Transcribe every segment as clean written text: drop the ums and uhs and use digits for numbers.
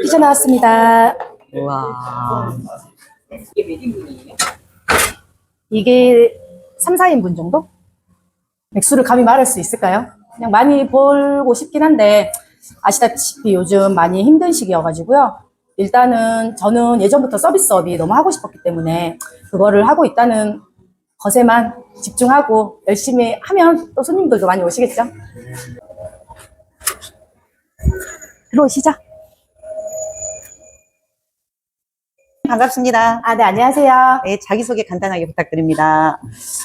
피자 나왔습니다. 우와. 이게 몇 인분이에요? 이게 3, 4인분 정도? 맥주를 감히 말할 수 있을까요? 그냥 많이 벌고 싶긴 한데 아시다시피 요즘 많이 힘든 시기여가지고요. 일단은 저는 예전부터 서비스업이 너무 하고 싶었기 때문에 그거를 하고 있다는 것에만 집중하고 열심히 하면 또 손님들도 많이 오시겠죠? 들어오시죠. 반갑습니다. 네, 안녕하세요. 네, 자기소개 간단하게 부탁드립니다.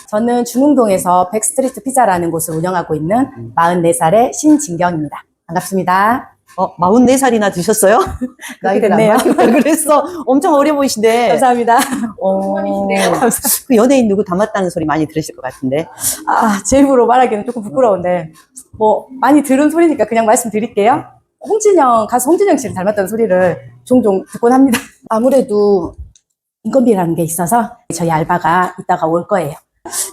저는 중흥동에서 백스트리트 피자라는 곳을 운영하고 있는 44살의 신진경입니다. 반갑습니다. 44살이나 드셨어요? 나이가 됐네요. 그래서 엄청 어려 보이신데. 감사합니다. 그 연예인 누구 닮았다는 소리 많이 들으실 것 같은데. 제 입으로 말하기는 조금 부끄러운데, 많이 들은 소리니까 그냥 말씀드릴게요. 가수 홍진영 씨를 닮았다는 소리를 종종 듣곤 합니다. 아무래도 인건비라는 게 있어서 저희 알바가 이따가 올 거예요.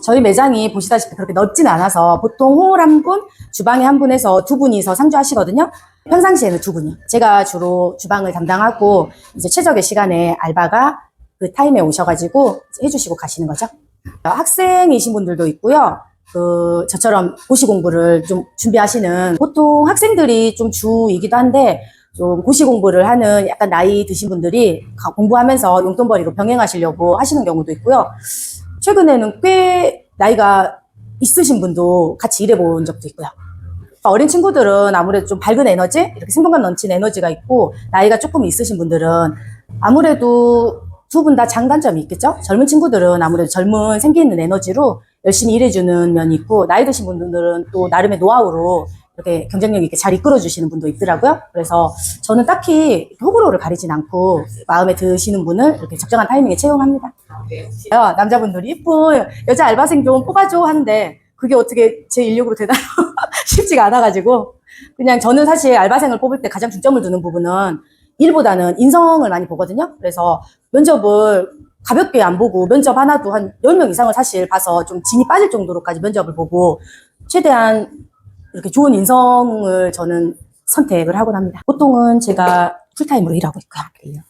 저희 매장이 보시다시피 그렇게 넓진 않아서 보통 홀 한 분, 주방에 한 분에서 두 분이서 상주하시거든요. 평상시에는 두 분이. 제가 주로 주방을 담당하고 이제 최적의 시간에 알바가 그 타임에 오셔가지고 해주시고 가시는 거죠. 학생이신 분들도 있고요. 저처럼 고시 공부를 좀 준비하시는 보통 학생들이 좀 주이기도 한데 좀 고시 공부를 하는 약간 나이 드신 분들이 공부하면서 용돈벌이로 병행하시려고 하시는 경우도 있고요. 최근에는 꽤 나이가 있으신 분도 같이 일해본 적도 있고요. 어린 친구들은 아무래도 좀 밝은 에너지, 이렇게 생동감 넘치는 에너지가 있고, 나이가 조금 있으신 분들은 아무래도 두 분 다 장단점이 있겠죠? 젊은 친구들은 아무래도 젊은 생기 있는 에너지로 열심히 일해주는 면이 있고, 나이 드신 분들은 또 나름의 노하우로 이렇게 경쟁력 있게 잘 이끌어주시는 분도 있더라고요. 그래서 저는 딱히 호불호를 가리진 않고 마음에 드시는 분을 이렇게 적정한 타이밍에 채용합니다. 남자분들이 이쁜 여자 알바생 좀 뽑아줘 하는데 그게 어떻게 제 인력으로 되나요? 쉽지가 않아가지고 그냥 저는 사실 알바생을 뽑을 때 가장 중점을 두는 부분은 일보다는 인성을 많이 보거든요. 그래서 면접을 가볍게 안 보고 면접 하나도 한 10명 이상을 사실 봐서 좀 진이 빠질 정도로까지 면접을 보고 최대한 이렇게 좋은 인성을 저는 선택을 하곤 합니다. 보통은 제가 풀타임으로 일하고 있고요.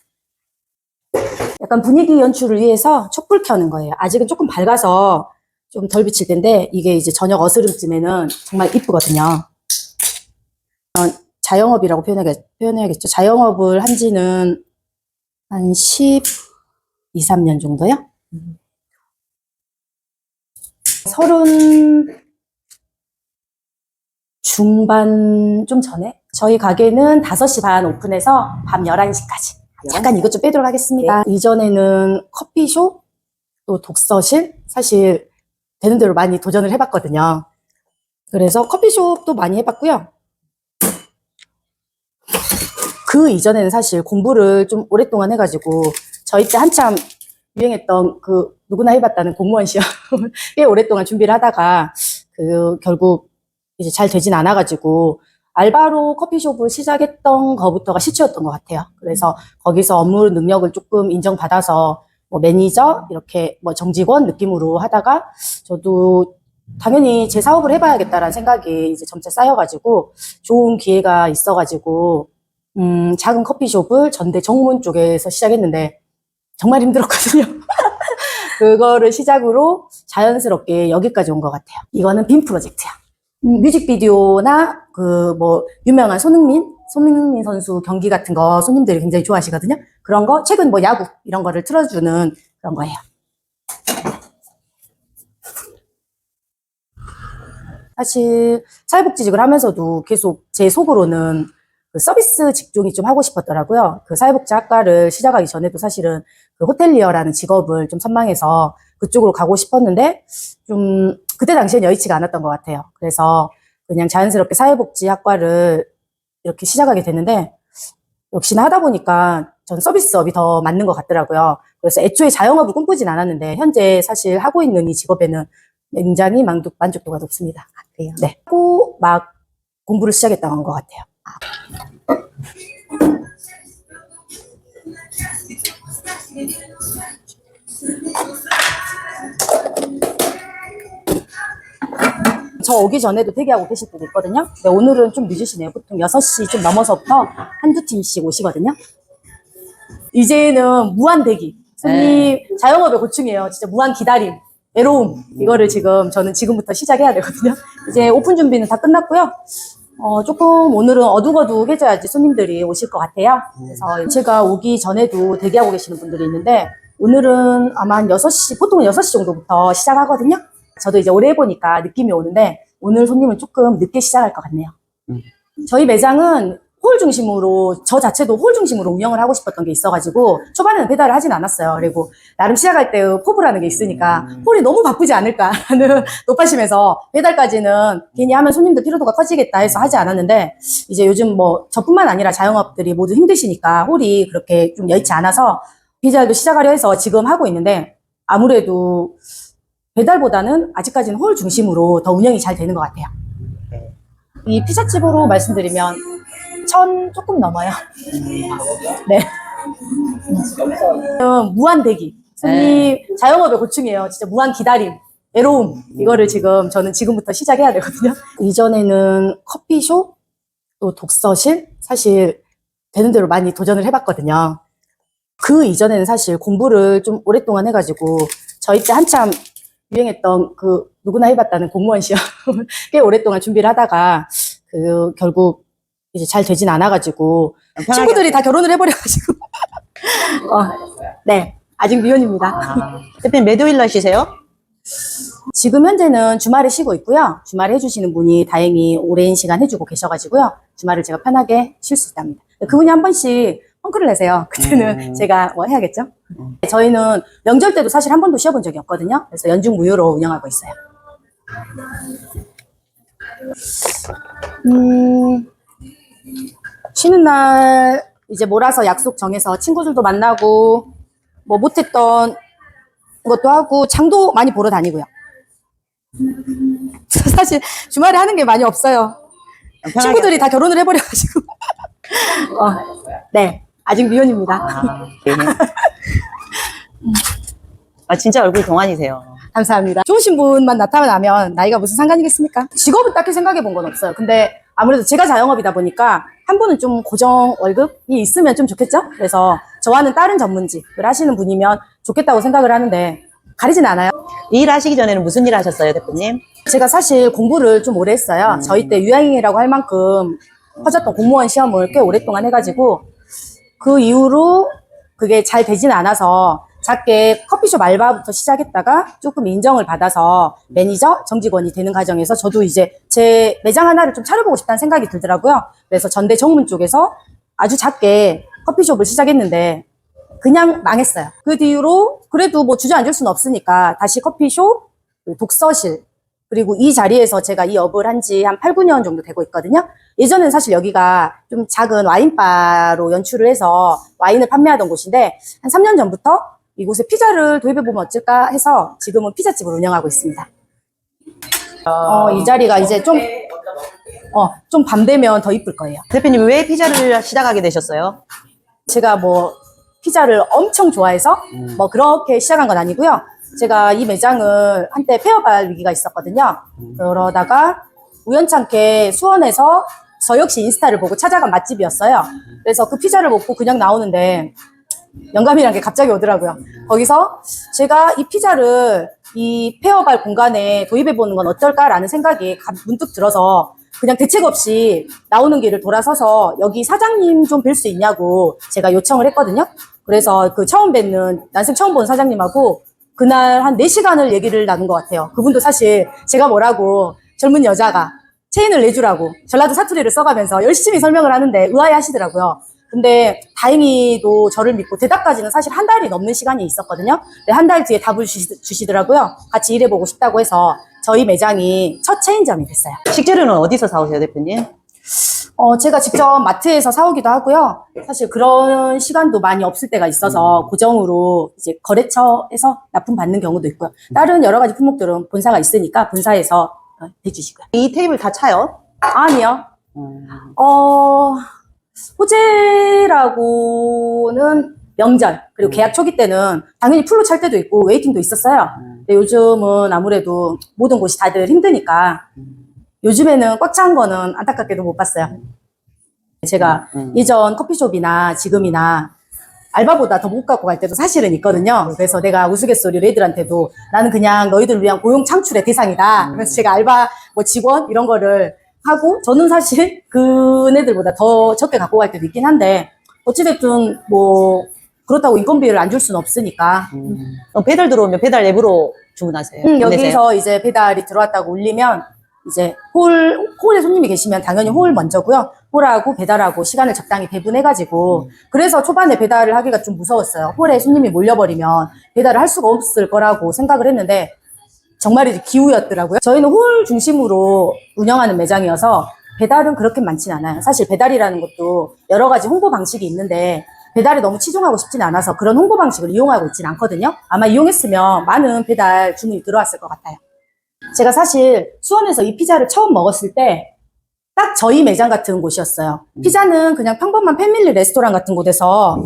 약간 분위기 연출을 위해서 촛불 켜는 거예요. 아직은 조금 밝아서 좀 덜 비칠 텐데 이게 이제 저녁 어스름쯤에는 정말 이쁘거든요. 자영업이라고 표현해야겠죠. 자영업을 한 지는 한 12, 13년 정도요? 30 중반 좀 전에 저희 가게는 5시 반 오픈해서 밤 11시까지 잠깐 이것 좀 빼도록 하겠습니다. 네. 이전에는 커피숍, 또 독서실 사실 되는 대로 많이 도전을 해봤거든요. 그래서 커피숍도 많이 해봤고요. 그 이전에는 사실 공부를 좀 오랫동안 해가지고 저희 때 한참 유행했던 누구나 해봤다는 공무원 시험을 꽤 오랫동안 준비를 하다가 결국 이제 잘 되진 않아가지고 알바로 커피숍을 시작했던 거부터가 시초였던 것 같아요. 그래서 거기서 업무 능력을 조금 인정받아서 매니저 이렇게 정직원 느낌으로 하다가 저도 당연히 제 사업을 해봐야겠다라는 생각이 이제 점차 쌓여가지고 좋은 기회가 있어가지고 작은 커피숍을 전대 정문 쪽에서 시작했는데 정말 힘들었거든요. 그거를 시작으로 자연스럽게 여기까지 온 것 같아요. 이거는 빔 프로젝트야. 뮤직비디오나 유명한 손흥민 선수 경기 같은 거 손님들이 굉장히 좋아하시거든요. 그런 거 최근 야구 이런 거를 틀어주는 그런 거예요. 사실 사회복지직을 하면서도 계속 제 속으로는 서비스 직종이 좀 하고 싶었더라고요. 사회복지학과를 시작하기 전에도 사실은 호텔리어라는 직업을 좀 선망해서 그쪽으로 가고 싶었는데 좀 그때 당시엔 여의치가 않았던 것 같아요. 그래서 그냥 자연스럽게 사회복지학과를 이렇게 시작하게 됐는데 역시나 하다 보니까 전 서비스업이 더 맞는 것 같더라고요. 그래서 애초에 자영업을 꿈꾸진 않았는데 현재 사실 하고 있는 이 직업에는 굉장히 만족도가 높습니다. 그래요. 네. 하고 막 공부를 시작했던 것 같아요. 저 오기 전에도 대기하고 계실 분도 있거든요. 근데 오늘은 좀 늦으시네요. 보통 6시 좀 넘어서부터 한두 팀씩 오시거든요. 이제는 무한 대기. 손님 자영업의 고충이에요. 진짜 무한 기다림, 외로움. 이거를 저는 지금부터 시작해야 되거든요. 이제 오픈 준비는 다 끝났고요. 조금 오늘은 어둑어둑해져야지 손님들이 오실 것 같아요. 그래서 제가 오기 전에도 대기하고 계시는 분들이 있는데 오늘은 아마 한 6시, 보통은 6시 정도부터 시작하거든요. 저도 이제 오래 해보니까 느낌이 오는데 오늘 손님은 조금 늦게 시작할 것 같네요. 저희 매장은 홀 중심으로, 저 자체도 홀 중심으로 운영을 하고 싶었던 게 있어가지고 초반에는 배달을 하진 않았어요. 그리고 나름 시작할 때 포부라는 게 있으니까 홀이 너무 바쁘지 않을까라는 높아심에서 배달까지는 괜히 하면 손님들 피로도가 커지겠다 해서 하지 않았는데 이제 요즘 뭐 저뿐만 아니라 자영업들이 모두 힘드시니까 홀이 그렇게 좀 여의치 않아서 피자도 시작하려 해서 지금 하고 있는데 아무래도 배달보다는 아직까지는 홀 중심으로 더 운영이 잘 되는 것 같아요. 이 피자집으로 말씀드리면 1,000 조금 넘어요. 네. 무한 대기. 손님 자영업의 고충이에요. 진짜 무한 기다림, 외로움. 이거를 저는 지금부터 시작해야 되거든요. 이전에는 커피숍, 또 독서실, 사실 되는 대로 많이 도전을 해봤거든요. 그 이전에는 사실 공부를 좀 오랫동안 해가지고 저희 때 한참 유행했던 누구나 해봤다는 공무원 시험을 꽤 오랫동안 준비를 하다가 결국 이제 잘 되진 않아가지고 친구들이 다 결혼을 해버려가지고 네, 아직 미혼입니다. 대표님 몇 요일 하시세요? 지금 현재는 주말에 쉬고 있고요. 주말에 해주시는 분이 다행히 오랜 시간 해주고 계셔가지고요. 주말을 제가 편하게 쉴 수 있답니다. 그분이 한 번씩 펑크를 내세요. 그때는 제가 뭐 해야겠죠? 저희는 명절 때도 사실 한 번도 쉬어본 적이 없거든요. 그래서 연중 무휴로 운영하고 있어요. 쉬는 날 이제 몰아서 약속 정해서 친구들도 만나고 뭐 못했던 것도 하고 장도 많이 보러 다니고요. 사실 주말에 하는 게 많이 없어요. 친구들이 다 결혼을 해버려가지고 네, 아직 미혼입니다. 네. 진짜 얼굴 동안이세요. 감사합니다. 좋으신 분만 나타나면 나이가 무슨 상관이겠습니까? 직업은 딱히 생각해 본 건 없어요. 근데 아무래도 제가 자영업이다 보니까 한 분은 좀 고정 월급이 있으면 좀 좋겠죠? 그래서 저와는 다른 전문직을 하시는 분이면 좋겠다고 생각을 하는데 가리진 않아요. 이 일 하시기 전에는 무슨 일 하셨어요, 대표님? 제가 사실 공부를 좀 오래 했어요. 저희 때 유행이라고 할 만큼 퍼졌던 공무원 시험을 꽤 오랫동안 해가지고 그 이후로 그게 잘 되진 않아서 작게 커피숍 알바부터 시작했다가 조금 인정을 받아서 매니저, 정직원이 되는 과정에서 저도 이제 제 매장 하나를 좀 차려보고 싶다는 생각이 들더라고요. 그래서 전대 정문 쪽에서 아주 작게 커피숍을 시작했는데 그냥 망했어요. 그 뒤로 그래도 뭐 주저앉을 수는 없으니까 다시 커피숍, 독서실, 그리고 이 자리에서 제가 이 업을 한 지 한 8, 9년 정도 되고 있거든요. 예전에는 사실 여기가 좀 작은 와인바로 연출을 해서 와인을 판매하던 곳인데 한 3년 전부터 이곳에 피자를 도입해보면 어쩔까 해서 지금은 피자집을 운영하고 있습니다. 이 자리가 이제 좀 밤 되면 더 이쁠 거예요. 대표님 왜 피자를 시작하게 되셨어요? 제가 뭐 피자를 엄청 좋아해서 뭐 그렇게 시작한 건 아니고요. 제가 이 매장을 한때 폐업할 위기가 있었거든요. 그러다가 우연찮게 수원에서 저 역시 인스타를 보고 찾아간 맛집이었어요. 그래서 그 피자를 먹고 그냥 나오는데 영감이란 게 갑자기 오더라고요. 거기서 제가 이 피자를 이 폐업할 공간에 도입해보는 건 어떨까라는 생각이 문득 들어서 그냥 대책 없이 나오는 길을 돌아서서 여기 사장님 좀 뵐 수 있냐고 제가 요청을 했거든요. 그래서 그 처음 뵙는, 난생 처음 본 사장님하고 그날 한 4시간을 얘기를 나눈 것 같아요. 그분도 사실 제가 뭐라고 젊은 여자가 체인을 내주라고 전라도 사투리를 써가면서 열심히 설명을 하는데 의아해 하시더라고요. 근데 다행히도 저를 믿고 대답까지는 사실 한 달이 넘는 시간이 있었거든요. 근데 한 달 뒤에 답을 주시더라고요. 같이 일해보고 싶다고 해서 저희 매장이 첫 체인점이 됐어요. 식재료는 어디서 사오세요, 대표님? 제가 직접 마트에서 사오기도 하고요. 사실 그런 시간도 많이 없을 때가 있어서 고정으로 이제 거래처에서 납품받는 경우도 있고요. 다른 여러 가지 품목들은 본사가 있으니까 본사에서 해주시고요. 이 테이블 다 차요? 아니요. 호재라고는 명절, 그리고 계약 초기 때는 당연히 풀로 찰 때도 있고 웨이팅도 있었어요. 근데 요즘은 아무래도 모든 곳이 다들 힘드니까 요즘에는 꽉 찬 거는 안타깝게도 못 봤어요. 제가 예전 커피숍이나 지금이나 알바보다 더 못 갖고 갈 때도 사실은 있거든요. 그래서 내가 우스갯소리로 애들한테도 나는 그냥 너희들을 위한 고용 창출의 대상이다. 그래서 제가 알바, 뭐 직원 이런 거를 하고 저는 사실 그네들보다 더 적게 갖고 갈 때도 있긴 한데 어찌됐든 뭐 그렇다고 인건비를 안 줄 수는 없으니까. 배달 들어오면 배달 앱으로 주문하세요? 보내세요? 여기서 이제 배달이 들어왔다고 울리면 이제 홀에 손님이 계시면 당연히 홀 먼저고요. 홀하고 배달하고 시간을 적당히 배분해가지고 그래서 초반에 배달을 하기가 좀 무서웠어요. 홀에 손님이 몰려버리면 배달을 할 수가 없을 거라고 생각을 했는데 정말이지 기우였더라고요. 저희는 홀 중심으로 운영하는 매장이어서 배달은 그렇게 많진 않아요. 사실 배달이라는 것도 여러 가지 홍보 방식이 있는데 배달에 너무 치중하고 싶진 않아서 그런 홍보 방식을 이용하고 있진 않거든요. 아마 이용했으면 많은 배달 주문이 들어왔을 것 같아요. 제가 사실 수원에서 이 피자를 처음 먹었을 때 딱 저희 매장 같은 곳이었어요. 피자는 그냥 평범한 패밀리 레스토랑 같은 곳에서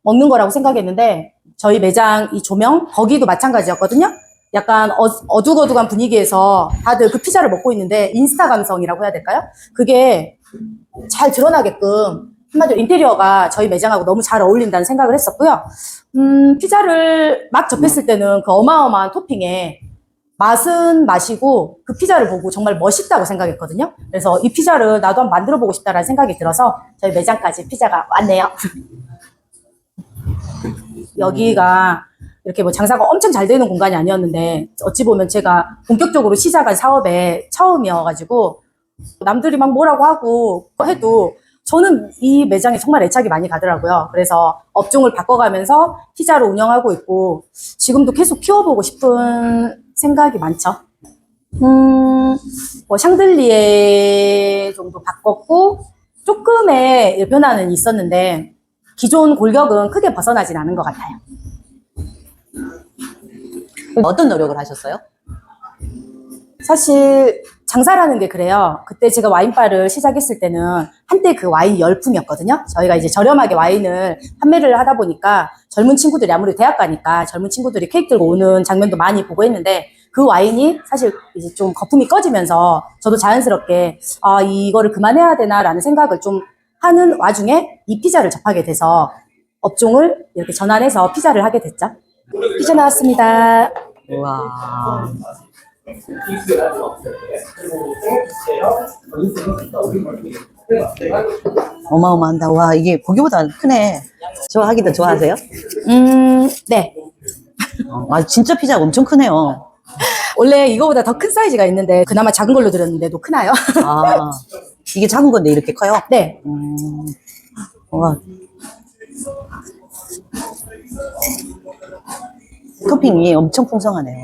먹는 거라고 생각했는데 저희 매장 이 조명 거기도 마찬가지였거든요. 약간 어둑어둑한 분위기에서 다들 그 피자를 먹고 있는데 인스타 감성이라고 해야 될까요? 그게 잘 드러나게끔 한마디로 인테리어가 저희 매장하고 너무 잘 어울린다는 생각을 했었고요. 피자를 막 접했을 때는 그 어마어마한 토핑에 맛은 맛이고 그 피자를 보고 정말 멋있다고 생각했거든요. 그래서 이 피자를 나도 한번 만들어 보고 싶다라는 생각이 들어서 저희 매장까지 피자가 왔네요. 여기가 이렇게 뭐 장사가 엄청 잘 되는 공간이 아니었는데 어찌 보면 제가 본격적으로 시작한 사업의 처음이어가지고 남들이 막 뭐라고 하고 해도 저는 이 매장에 정말 애착이 많이 가더라고요. 그래서 업종을 바꿔가면서 피자를 운영하고 있고 지금도 계속 키워보고 싶은 생각이 많죠. 뭐 샹들리에 정도 바꿨고 조금의 변화는 있었는데 기존 골격은 크게 벗어나진 않은 것 같아요. 어떤 노력을 하셨어요? 사실 장사라는 게 그래요. 그때 제가 와인바를 시작했을 때는 한때 그 와인 열풍이었거든요. 저희가 이제 저렴하게 와인을 판매를 하다 보니까 젊은 친구들이 아무래도 대학 가니까 젊은 친구들이 케이크 들고 오는 장면도 많이 보고 했는데 그 와인이 사실 이제 좀 거품이 꺼지면서 저도 자연스럽게 아 이거를 그만해야 되나라는 생각을 좀 하는 와중에 이 피자를 접하게 돼서 업종을 이렇게 전환해서 피자를 하게 됐죠. 피자 나왔습니다. 우와. 어마어마한다. 와, 이게 고기보다 크네. 좋아하기도 좋아하세요? 네. 아, 진짜 피자가 엄청 크네요. 원래 이거보다 더 큰 사이즈가 있는데 그나마 작은 걸로 드렸는데도 크나요? 아, 이게 작은 건데 이렇게 커요? 네. 와. 토핑이 엄청 풍성하네요.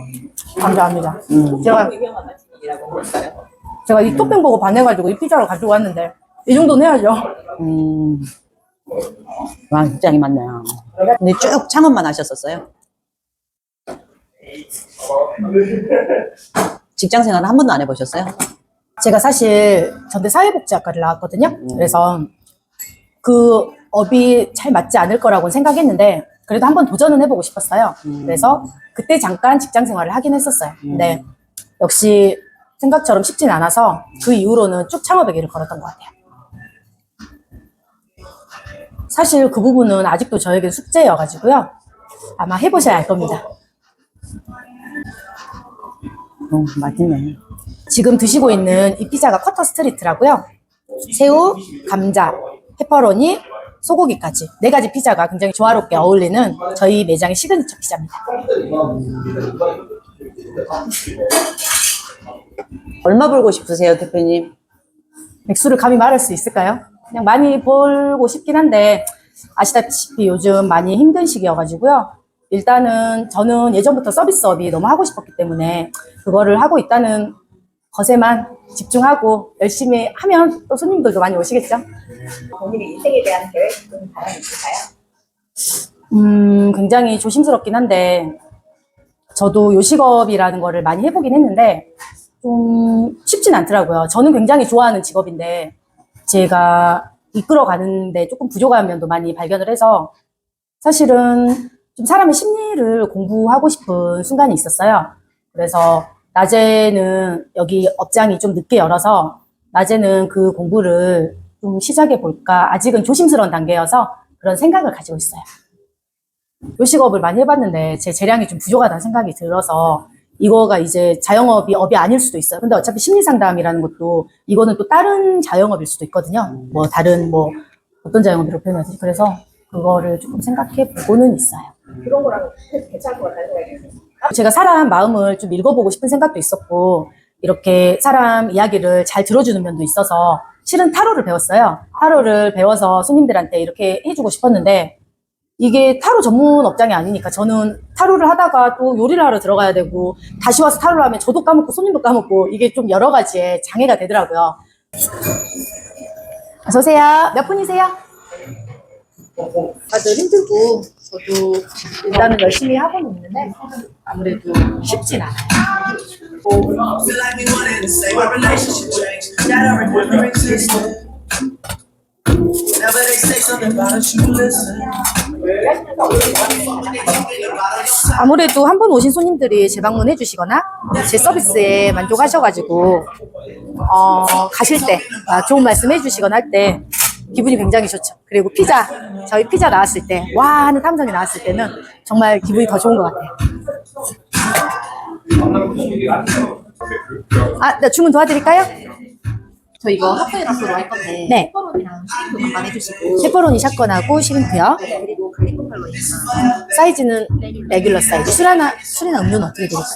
감사합니다. 유명한 맛집이라고 볼까요? 제가 이 토핑 보고 반해가지고 이 피자를 가지고 왔는데 이 정도는 해야죠. 와, 굉장히 많네요. 근데 쭉 창업만 하셨었어요? 직장 생활은 한 번도 안 해보셨어요? 제가 사실 전대 사회복지학과를 나왔거든요. 그래서 그 업이 잘 맞지 않을 거라고 생각했는데 그래도 한번 도전은 해보고 싶었어요. 그래서 그때 잠깐 직장 생활을 하긴 했었어요. 근데 역시 생각처럼 쉽진 않아서 그 이후로는 쭉 창업의 길을 걸었던 것 같아요. 사실 그 부분은 아직도 저에게 숙제여가지고요. 아마 해보셔야 할 겁니다. 맛있네. 지금 드시고 있는 이 피자가 쿼터 스트리트라고요. 새우, 감자, 페퍼로니, 소고기까지 4가지 피자가 굉장히 조화롭게 어울리는 저희 매장의 시그니처 피자입니다. 얼마 벌고 싶으세요, 대표님? 액수를 감히 말할 수 있을까요? 그냥 많이 벌고 싶긴 한데 아시다시피 요즘 많이 힘든 시기여가지고요. 일단은 저는 예전부터 서비스업이 너무 하고 싶었기 때문에 그거를 하고 있다는 것에만 집중하고 열심히 하면 또 손님들도 많이 오시겠죠? 본인의 인생에 대한 계획은 바람이 있을까요? 굉장히 조심스럽긴 한데 저도 요식업이라는 거를 많이 해보긴 했는데 좀 쉽진 않더라고요. 저는 굉장히 좋아하는 직업인데 제가 이끌어가는데 조금 부족한 면도 많이 발견을 해서 사실은 좀 사람의 심리를 공부하고 싶은 순간이 있었어요. 그래서 낮에는 여기 업장이 좀 늦게 열어서 낮에는 그 공부를 좀 시작해 볼까. 아직은 조심스러운 단계여서 그런 생각을 가지고 있어요. 요식업을 많이 해봤는데 제 재량이 좀 부족하다는 생각이 들어서 이거가 이제 자영업이 업이 아닐 수도 있어요. 근데 어차피 심리상담이라는 것도 이거는 또 다른 자영업일 수도 있거든요. 뭐 다른 뭐 어떤 자영업으로 표현하지? 그래서 그거를 조금 생각해 보고는 있어요. 그런 거랑 괜찮은 것 같다는 생각이 들어요. 제가 사람 마음을 좀 읽어보고 싶은 생각도 있었고 이렇게 사람 이야기를 잘 들어주는 면도 있어서 실은 타로를 배웠어요. 타로를 배워서 손님들한테 이렇게 해주고 싶었는데 이게 타로 전문 업장이 아니니까 저는 타로를 하다가 또 요리를 하러 들어가야 되고 다시 와서 타로를 하면 저도 까먹고 손님도 까먹고 이게 좀 여러 가지의 장애가 되더라고요. 어서오세요. 몇 분이세요? 다들 힘들고 저도 일단은 열심히 하고는 있는데 아무래도 쉽진 않아요. Feel like we wanted to say our relationship changed. That I remember existed. Whenever they say something about us, you listen. 아무래도 한 번 오신 손님들이 재방문해 주시거나 제 서비스에 만족하셔가지고 가실 때 좋은 말씀 해주시거나 할 때 기분이 굉장히 좋죠. 그리고 피자, 저희 피자 나왔을 때 와 하는 탐정이 나왔을 때는 정말 기분이 더 좋은 것 같아요. 네, 주문 도와드릴까요? 저 이거 핫도그로 할 건데 네. 페퍼로니랑 쉐이크 반반 해주시고 페퍼로니 샷건하고 시림프요. 그리고 갈릭 팔로 사이즈는 레귤러 사이즈. 술이나 음료는 어떻게 드릴까요?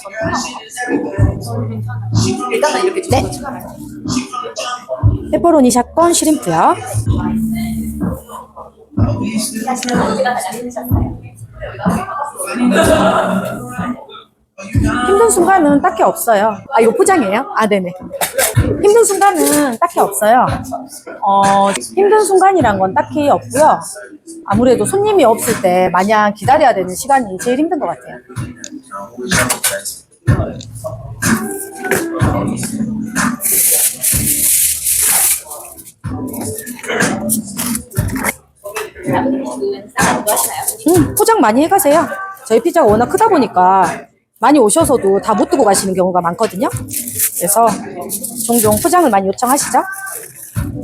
일단은 이렇게 네. 주문 추가를 페퍼로니 샷건 시림프요. 언제가 가장 힘드셨어요? 힘든 순간은 딱히 없어요. 이거 포장이에요? 네네. 힘든 순간은 딱히 없어요. 힘든 순간이란 건 딱히 없고요. 아무래도 손님이 없을 때 마냥 기다려야 되는 시간이 제일 힘든 것 같아요. 남들은 싸움도 하시나요? 포장 많이 해가세요. 저희 피자가 워낙 크다 보니까 많이 오셔서도 다 못 두고 가시는 경우가 많거든요. 그래서 종종 포장을 많이 요청하시죠.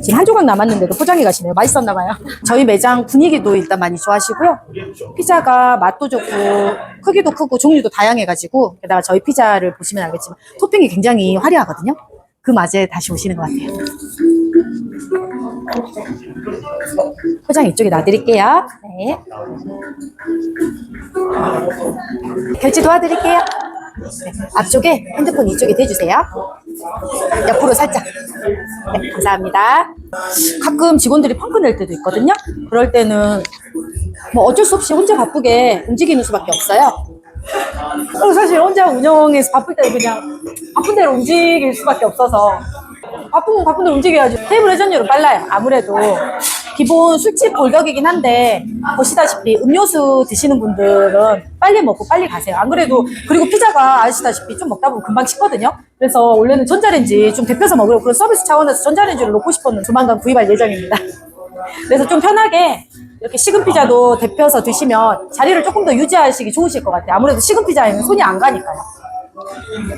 지금 한 조각 남았는데도 포장해 가시네요. 맛있었나 봐요. 저희 매장 분위기도 일단 많이 좋아하시고요. 피자가 맛도 좋고 크기도 크고 종류도 다양해가지고 게다가 저희 피자를 보시면 알겠지만 토핑이 굉장히 화려하거든요. 그 맛에 다시 오시는 것 같아요. 포장 이쪽에 놔드릴게요. 네. 결제 도와드릴게요. 네. 앞쪽에 핸드폰 이쪽에 대주세요. 옆으로 살짝. 네, 감사합니다. 가끔 직원들이 펑크 낼 때도 있거든요. 그럴 때는 뭐 어쩔 수 없이 혼자 바쁘게 움직이는 수밖에 없어요. 사실 혼자 운영해서 바쁠 때는 그냥 바쁜 대로 움직일 수밖에 없어서 바쁜 대로 움직여야지. 테이블 회전율은 빨라요. 아무래도 기본 술집 골격이긴 한데 보시다시피 음료수 드시는 분들은 빨리 먹고 빨리 가세요. 안 그래도 그리고 피자가 아시다시피 좀 먹다 보면 금방 식거든요. 그래서 원래는 전자레인지 좀 데펴서 먹으려고 그런 서비스 차원에서 전자레인지를 놓고 싶었는데 조만간 구입할 예정입니다. 그래서 좀 편하게 이렇게 식은 피자도 데펴서 드시면 자리를 조금 더 유지하시기 좋으실 것 같아요. 아무래도 식은 피자에는 손이 안 가니까요.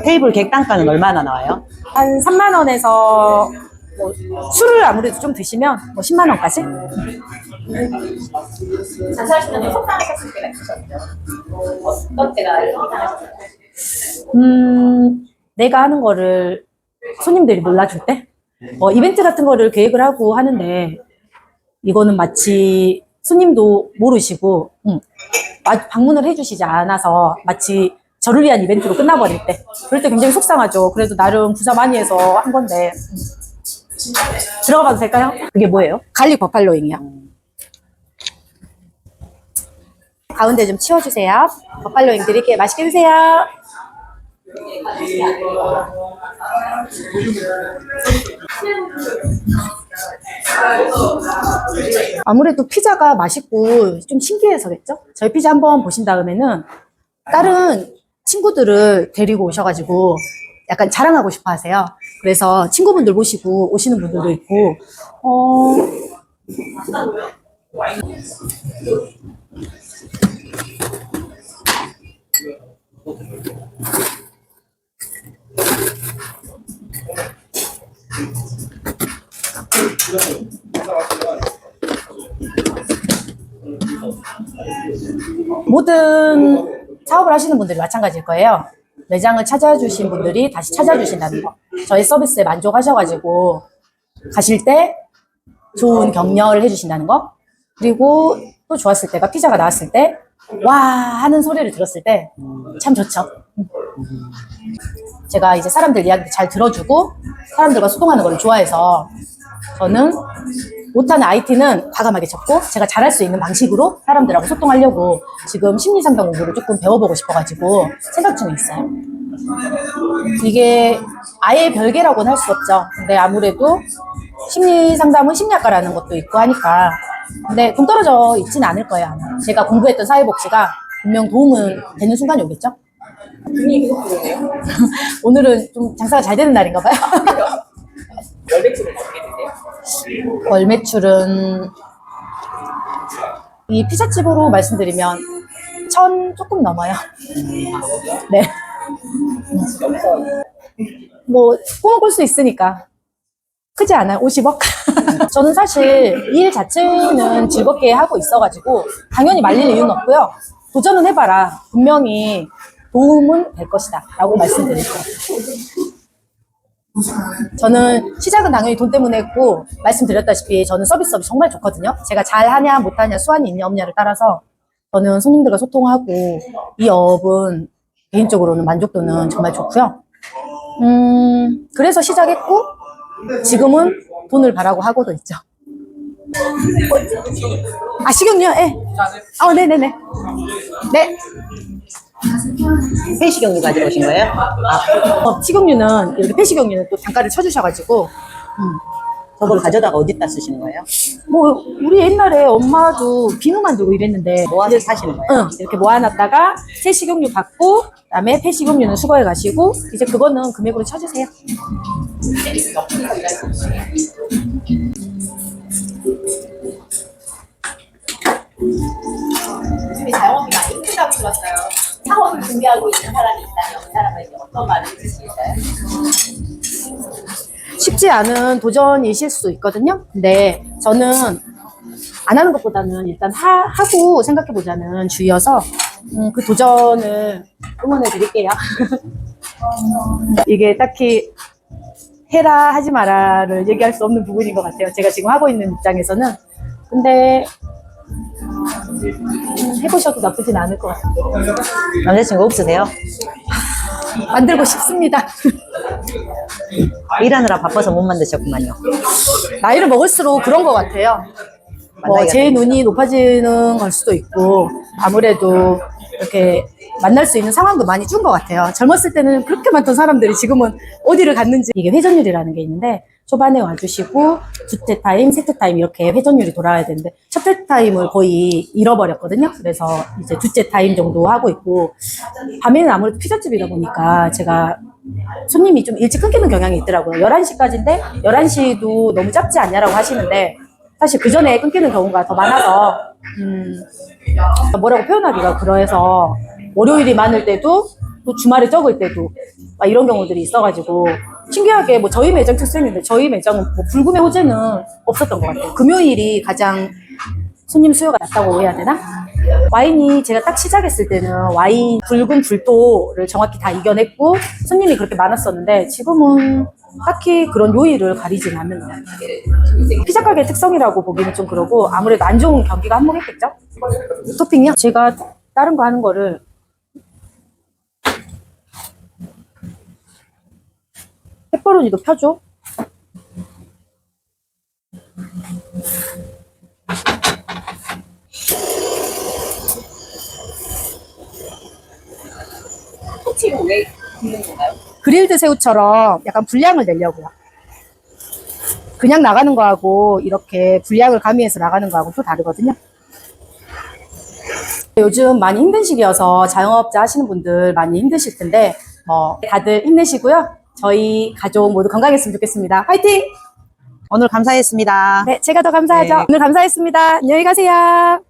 테이블 객단가는 얼마나 나와요? 한 3만 원에서 뭐 술을 아무래도 좀 드시면 뭐 10만 원까지? 장사하시면서 속상하셨을 때가 있으셨죠? 어떤 때가 속상하셨어요? 내가 하는 거를 손님들이 몰라줄 때? 이벤트 같은 거를 계획을 하고 하는데 이거는 마치 손님도 모르시고 방문을 해주시지 않아서 마치 저를 위한 이벤트로 끝나버릴 때 그럴 때 굉장히 속상하죠. 그래도 나름 부자 많이 해서 한 건데 들어가봐도 될까요? 그게 뭐예요? 갈릭 버팔로잉이요. 가운데 좀 치워주세요. 버팔로잉 드릴게요. 맛있게 드세요. 아무래도 피자가 맛있고 좀 신기해서겠죠? 저희 피자 한번 보신 다음에는 다른 친구들을 데리고 오셔가지고 약간 자랑하고 싶어 하세요. 그래서 친구분들 모시고 오시는 분들도 있고, 모든 사업을 하시는 분들이 마찬가지일 거예요. 매장을 찾아주신 분들이 다시 찾아주신다는 거. 저희 서비스에 만족하셔가지고 가실 때 좋은 격려를 해주신다는 거. 그리고 또 좋았을 때가 피자가 나왔을 때 와 하는 소리를 들었을 때 참 좋죠. 제가 이제 사람들 이야기도 잘 들어주고 사람들과 소통하는 걸 좋아해서 저는 못하는 IT는 과감하게 접고 제가 잘할 수 있는 방식으로 사람들하고 소통하려고 지금 심리상담 공부를 조금 배워보고 싶어가지고 생각 중에 있어요. 이게 아예 별개라고는 할 수 없죠. 근데 아무래도 심리상담은 심리학과라는 것도 있고 하니까 근데 동떨어져 있지는 않을 거예요. 아마. 제가 공부했던 사회복지가 분명 도움은 되는 순간이 오겠죠. 오늘은 좀 장사가 잘 되는 날인가 봐요. 월 매출은 어떻게 되세요? 월 매출은 이 피자집으로 말씀드리면 1,000 조금 넘어요. 네. 뭐 꿈을 꿀 수 있으니까 크지 않아요. 50억? 저는 사실 이 일 자체는 즐겁게 하고 있어가지고 당연히 말릴 이유는 없고요. 도전은 해봐라. 분명히 도움은 될 것이다 라고 말씀드릴게요. 저는 시작은 당연히 돈 때문에 했고 말씀드렸다시피 저는 서비스업이 정말 좋거든요. 제가 잘하냐 못하냐 수완이 있냐 없냐를 따라서 저는 손님들과 소통하고 이 업은 개인적으로는 만족도는 정말 좋고요. 그래서 시작했고 지금은 돈을 바라고 하고도 있죠. 아, 식용유? 예. 네네네. 네. 폐식용유가 들어오신 거예요? 식용유는, 이렇게 폐식용유는 또 단가를 쳐주셔가지고, 저걸 가져다가 어디다 쓰시는 거예요? 뭐, 우리 옛날에 엄마도 비누 만들고 이랬는데, 모아서 사시는 거예요? 이렇게 모아놨다가 새 식용유 받고, 그다음에 폐식용유는 수거해 가시고, 이제 그거는 금액으로 쳐주세요. 요즘에 자영업이 많이 힘들다고 들었어요. 사업을 준비하고 있는 사람이 있다면 그 사람에게 어떤 말을 해주시겠어요? 쉽지 않은 도전이실 수 있거든요. 근데 저는 안 하는 것보다는 일단 하고 생각해보자는 주의여서 그 도전을 응원해 드릴게요. 이게 딱히 해라 하지 마라를 얘기할 수 없는 부분인 것 같아요. 제가 지금 하고 있는 입장에서는. 근데 해보셔도 나쁘진 않을 것 같아요. 남자친구 없으세요? 만들고 싶습니다. 일하느라 바빠서 못 만드셨구만요. 나이를 먹을수록 그런 것 같아요. 뭐 제 눈이 높아지는 걸 수도 있고 아무래도 이렇게 만날 수 있는 상황도 많이 준 것 같아요. 젊었을 때는 그렇게 많던 사람들이 지금은 어디를 갔는지. 이게 회전율이라는 게 있는데 초반에 와주시고 두째 타임, 세째 타임 이렇게 회전율이 돌아야 되는데 첫째 타임을 거의 잃어버렸거든요. 그래서 이제 두째 타임 정도 하고 있고 밤에는 아무래도 피자집이다 보니까 제가 손님이 좀 일찍 끊기는 경향이 있더라고요. 11시까지인데 11시도 너무 짧지 않냐라고 하시는데 사실 그 전에 끊기는 경우가 더 많아서 뭐라고 표현하기가 그래서 월요일이 많을 때도 또 주말에 적을 때도 막 이런 경우들이 있어가지고 신기하게 뭐 저희 매장 특성인데 저희 매장은 뭐 불구매 호재는 없었던 것 같아요. 금요일이 가장 손님 수요가 낮다고 해야 되나? 와인이 제가 딱 시작했을 때는 와인 붉은 불도를 정확히 다 이겨냈고 손님이 그렇게 많았었는데 지금은 딱히 그런 요일을 가리진 않는 것 같아요. 피자 가게 특성이라고 보기는 좀 그러고 아무래도 안 좋은 경기가 한몫했겠죠? 토핑요? 제가 다른 거 하는 거를 페퍼로니도 펴줘. 토치는 왜 굽는 건가요? 그릴드 새우처럼 약간 분량을 내려고요. 그냥 나가는 거하고 이렇게 분량을 가미해서 나가는 거하고 또 다르거든요. 요즘 많이 힘든 시기여서 자영업자 하시는 분들 많이 힘드실 텐데 다들 힘내시고요. 저희 가족 모두 건강했으면 좋겠습니다. 화이팅! 오늘 감사했습니다. 네, 제가 더 감사하죠. 네. 오늘 감사했습니다. 안녕히 가세요.